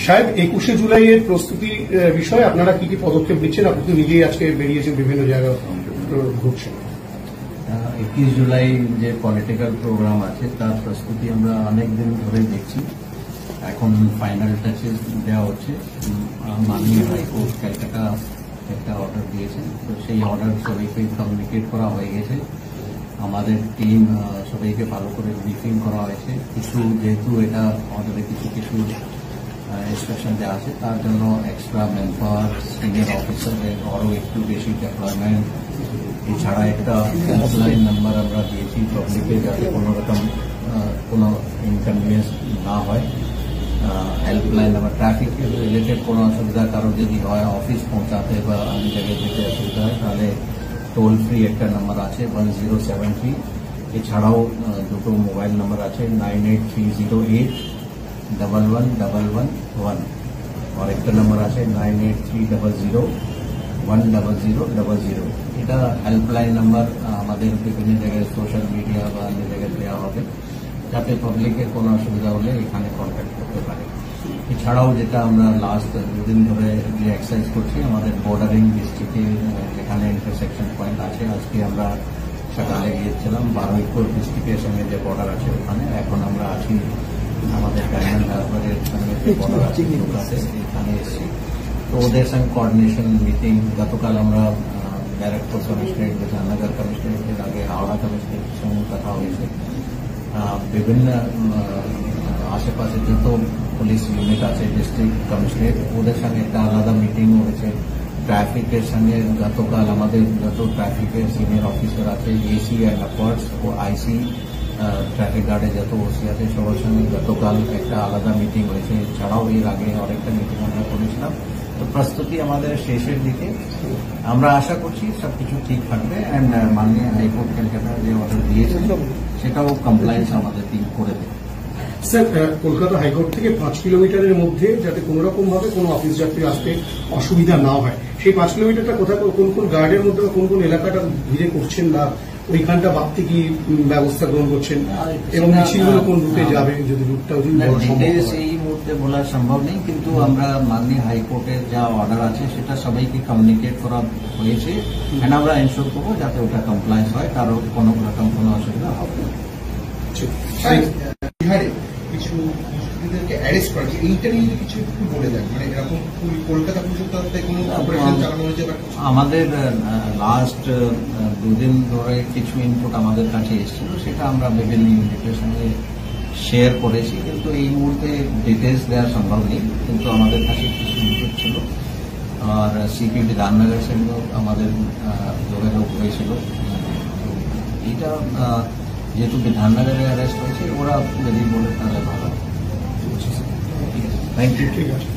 সাহেব 21শে জুলাইয়ের প্রস্তুতি বিষয়ে আপনারা কি কি পদক্ষেপ নিচ্ছেন? আপনি তো নিজেই আজকে বেরিয়েছেন বিভিন্ন জায়গায় ঘুরছেন। 21 জুলাই যে পলিটিক্যাল প্রোগ্রাম আছে তার প্রস্তুতি আমরা অনেক দিন ধরে দেখছি। এখন ফাইনাল টাচেস দেওয়া হচ্ছে। মাননীয় হাইকোর্ট ক্যালকাটা একটা অর্ডার দিয়েছে, তো সেই অর্ডার সবাইকে কমিউনিকেট করা হয়ে গেছে। আমাদের টিম সবাইকে ভালো করে ব্রিফিং করা হয়েছে। কিছু যেহেতু এটা অর্ডারে কিছু ইনস্ট্রাকশন দেওয়া আছে, তার জন্য এক্সট্রা ম্যান পাওয়ার, সিনিয়র অফিসারের আরও একটু বেশি ডেপ্লয়মেন্ট। এছাড়া একটা হেল্পলাইন নাম্বার আমরা দিয়েছি পাবলিকে, যাতে কোনো রকম কোনো ইনকনভিনিয়েন্স না হয়। হেল্পলাইন নাম্বার ট্রাফিক রিলেটেড কোনো অসুবিধা কারো যদি হয়, অফিস পৌঁছাতে বা অন্য জায়গায় যেতে অসুবিধা হয়, তাহলে টোল ফ্রি একটা নাম্বার আছে 1073। এছাড়াও দুটো মোবাইল নাম্বার আছে 9830811111 আর একটা নাম্বার আছে 9830010000। এটা হেল্পলাইন নাম্বার আমাদের বিভিন্ন জায়গায় সোশ্যাল মিডিয়া বা অন্য জায়গায় দেওয়া হবে, যাতে পাবলিকের কোনো অসুবিধা হলে এখানে কন্ট্যাক্ট করতে পারে। এছাড়াও যেটা আমরা লাস্ট দুদিন ধরে যে এক্সারসাইজ করছি, আমাদের বর্ডারিং ডিস্ট্রিক্টে যেখানে ইন্টারসেকশন পয়েন্ট আছে, আজকে আমরা সকালে গিয়েছিলাম বারুইপুর ডিস্ট্রিক্টের সঙ্গে যে বর্ডার আছে ওখানে। এখন আমরা আছি আমাদের ডায়মন্ড হারবারের সঙ্গে যে বর্ডার আছে এখানে এসেছি। তো ওদের সঙ্গে কোঅর্ডিনেশন মিটিং, গতকাল আমরা ব্যারাকপুর কমিশনারেট, বিধাননগর কমিশনারেটের আগে হাওড়া কমিশনারেটের সঙ্গে কথা হয়েছে। বিভিন্ন আশেপাশে যত পুলিশ ইউনিট আছে, ডিস্ট্রিক্ট কমিশনারেট, ওদের সঙ্গে একটা আলাদা মিটিং হয়েছে। ট্রাফিকের সঙ্গে গতকাল আমাদের যত ট্রাফিকের সিনিয়র অফিসার আছে, এসি অ্যান্ড আপার্টস ও আইসি ট্রাফিক গার্ডে যত ওসি আছে, সবার সঙ্গে গতকাল একটা আলাদা মিটিং হয়েছে। এছাড়াও এর আগে অনেকটা মিটিং আমরা করেছিলাম। তো প্রস্তুতি আমাদের শেষের দিকে। আমরা আশা করছি সবকিছু ঠিক থাকবে। অ্যান্ড মাননীয় হাইকোর্ট ক্যালকাটা যে অর্ডার দিয়েছে সেটাও কমপ্লায়েন্স আমাদের টিম করে দেবে। স্যার, কলকাতা হাইকোর্ট থেকে 5 কিলোমিটারের মধ্যে যাতে কোনো রকম ভাবে কোনো অফিস যাত্রী আসতে অসুবিধা না হয়, সেই 5 কিলোমিটারটা কোথায় কোন কোন গার্ডের মধ্যে বা কোন কোন এলাকাটা ঘিরে করছেন, বা ওইখানটা বাড়তি কি ব্যবস্থা গ্রহণ করছেন, এবং মিছিলগুলো কোন রুটে যাবে, যদি রুটটাও এই মুহূর্তে বলা সম্ভব নেই, কিন্তু আমরা মাননীয় হাইকোর্টের যা অর্ডার আছে সেটা সবাইকে কমিউনিকেট করা হয়েছে। এন্ড আমরা এনশোর করবো যাতে ওটা কমপ্লায়েন্স হয়, কারো কোনো রকম কোনো অসুবিধা হবে না। বিহারে কিছু দুষ্কৃতীদেরকে অ্যারেস্ট করা হয়েছে, এইটা নিয়ে কিছু একটু বলে দেন। মানে এরকম কলকাতা পুলিশের তরফ থেকে কোনো অপারেশন চালানো হয়েছে? আমাদের লাস্ট দুদিন ধরে কিছু ইনপুট আমাদের কাছে এসেছিল, সেটা আমরা বিভিন্ন ইউনিটের সঙ্গে শেয়ার করেছি, কিন্তু এই মুহূর্তে ডিটেলস দেওয়া সম্ভব নেই। কিন্তু আমাদের কাছে কিছু ইনপুট ছিল, আর সিপি বিধাননগরের সঙ্গেও আমাদের যোগাযোগ হয়েছিল। এইটা যেহেতু বিধাননগরে অ্যারেস্ট হয়েছে, ওরা যদি বলে তাহলে ভালো। Thank you. ঠিক আছে।